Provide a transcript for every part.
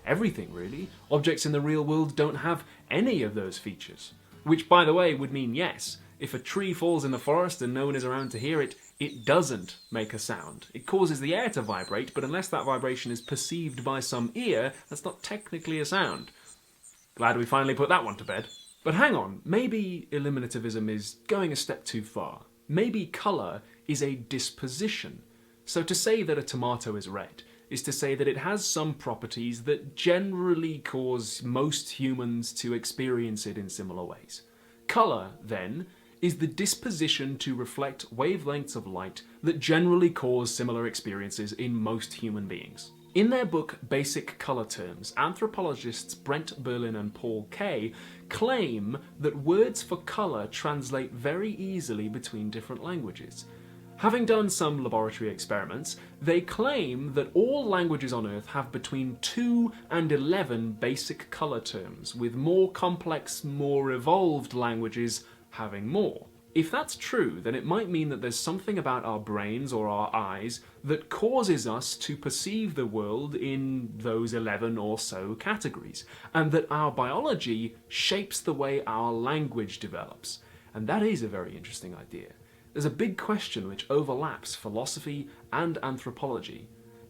everything really. Objects in the real world don't have any of those features. Which, by the way, would mean yes, if a tree falls in the forest and no one is around to hear it, it doesn't make a sound. It causes the air to vibrate, but unless that vibration is perceived by some ear, that's not technically a sound. Glad we finally put that one to bed. But hang on, maybe eliminativism is going a step too far. Maybe colour is a disposition. So to say that a tomato is red is to say that it has some properties that generally cause most humans to experience it in similar ways. Colour, then, is the disposition to reflect wavelengths of light that generally cause similar experiences in most human beings. In their book Basic Colour Terms, anthropologists Brent Berlin and Paul Kay claim that words for colour translate very easily between different languages. Having done some laboratory experiments, they claim that all languages on Earth have between 2 and 11 basic colour terms, with more complex, more evolved languages having more. If that's true, then it might mean that there's something about our brains or our eyes that causes us to perceive the world in those 11 or so categories, and that our biology shapes the way our language develops. And that is a very interesting idea. There's a big question which overlaps philosophy and anthropology.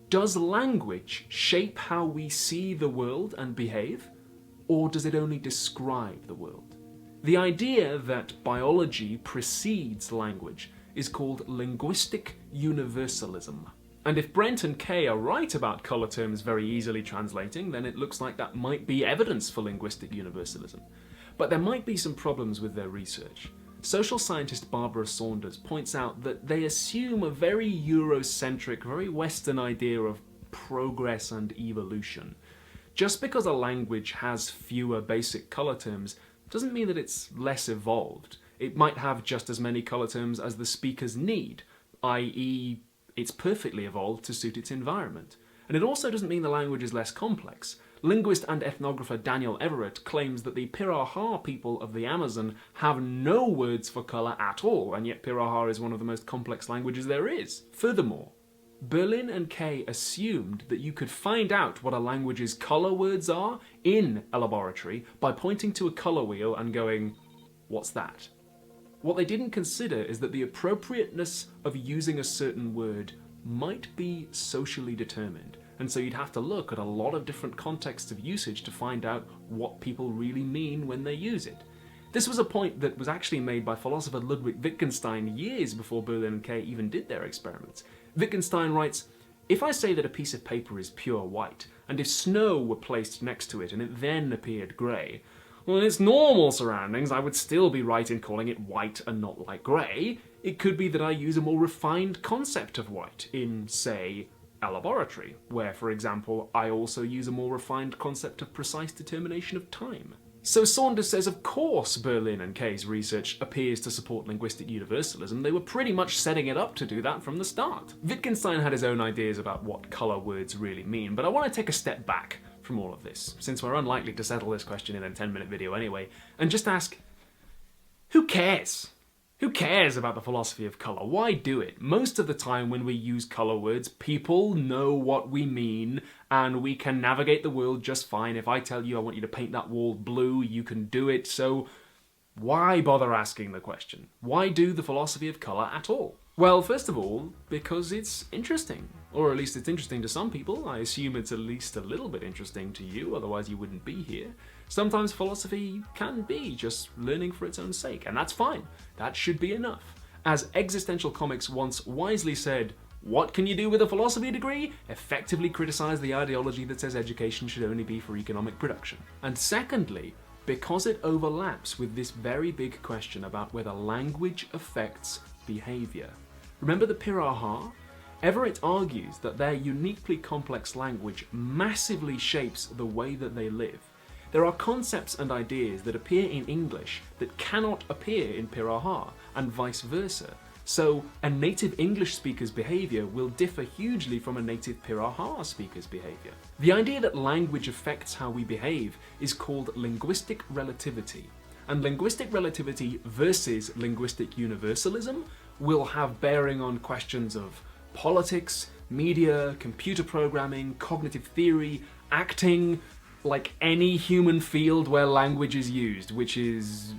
Does language shape how we see the world and behave? Or does it only describe the world? The idea that biology precedes language is called linguistic universalism. And if Brent and Kay are right about colour terms very easily translating, then it looks like that might be evidence for linguistic universalism. But there might be some problems with their research. Social scientist Barbara Saunders points out that they assume a very Eurocentric, very Western idea of progress and evolution. Just because a language has fewer basic colour terms doesn't mean that it's less evolved. It might have just as many colour terms as the speakers need, i.e. it's perfectly evolved to suit its environment. And it also doesn't mean the language is less complex. Linguist and ethnographer Daniel Everett claims that the Piraha people of the Amazon have no words for colour at all, and yet Piraha is one of the most complex languages there is. Furthermore, Berlin and Kay assumed that you could find out what a language's colour words are in a laboratory by pointing to a colour wheel and going, "What's that?" What they didn't consider is that the appropriateness of using a certain word might be socially determined, and so you'd have to look at a lot of different contexts of usage to find out what people really mean when they use it. This was a point that was actually made by philosopher Ludwig Wittgenstein years before Berlin and Kay even did their experiments. Wittgenstein writes, "If I say that a piece of paper is pure white, and if snow were placed next to it and it then appeared grey, well, in its normal surroundings I would still be right in calling it white and not like grey. It could be that I use a more refined concept of white in, say, a laboratory, where, for example, I also use a more refined concept of precise determination of time." So Saunders says of course Berlin and Kay's research appears to support linguistic universalism. They were pretty much setting it up to do that from the start. Wittgenstein had his own ideas about what colour words really mean, but I want to take a step back from all of this, since we're unlikely to settle this question in a 10-minute video anyway, and just ask, who cares? Who cares about the philosophy of colour? Why do it? Most of the time when we use colour words, people know what we mean, and we can navigate the world just fine. If I tell you I want you to paint that wall blue, you can do it, so why bother asking the question? Why do the philosophy of colour at all? Well, first of all, because it's interesting. Or at least it's interesting to some people. I assume it's at least a little bit interesting to you, otherwise you wouldn't be here. Sometimes philosophy can be just learning for its own sake, and that's fine. That should be enough. As Existential Comics once wisely said, what can you do with a philosophy degree? Effectively criticize the ideology that says education should only be for economic production. And secondly, because it overlaps with this very big question about whether language affects behaviour. Remember the Piraha? Everett argues that their uniquely complex language massively shapes the way that they live. There are concepts and ideas that appear in English that cannot appear in Piraha, and vice versa. So a native English speaker's behaviour will differ hugely from a native Piraha speaker's behaviour. The idea that language affects how we behave is called linguistic relativity. And linguistic relativity versus linguistic universalism will have bearing on questions of politics, media, computer programming, cognitive theory, acting like any human field where language is used, which is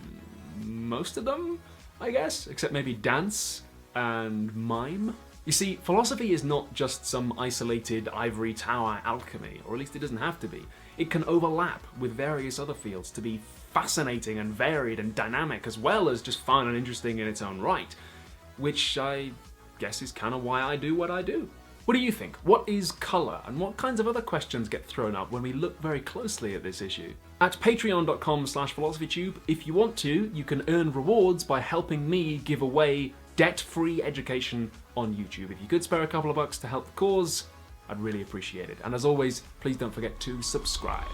most of them, I guess, except maybe dance and mime. You see, philosophy is not just some isolated ivory tower alchemy, or at least it doesn't have to be. It can overlap with various other fields to be fascinating and varied and dynamic, as well as just fun and interesting in its own right, which I guess is kind of why I do what I do. What do you think? What is colour, and what kinds of other questions get thrown up when we look very closely at this issue? At patreon.com/philosophytube, if you want to, you can earn rewards by helping me give away debt-free education on YouTube. If you could spare a couple of bucks to help the cause, I'd really appreciate it. And as always, please don't forget to subscribe.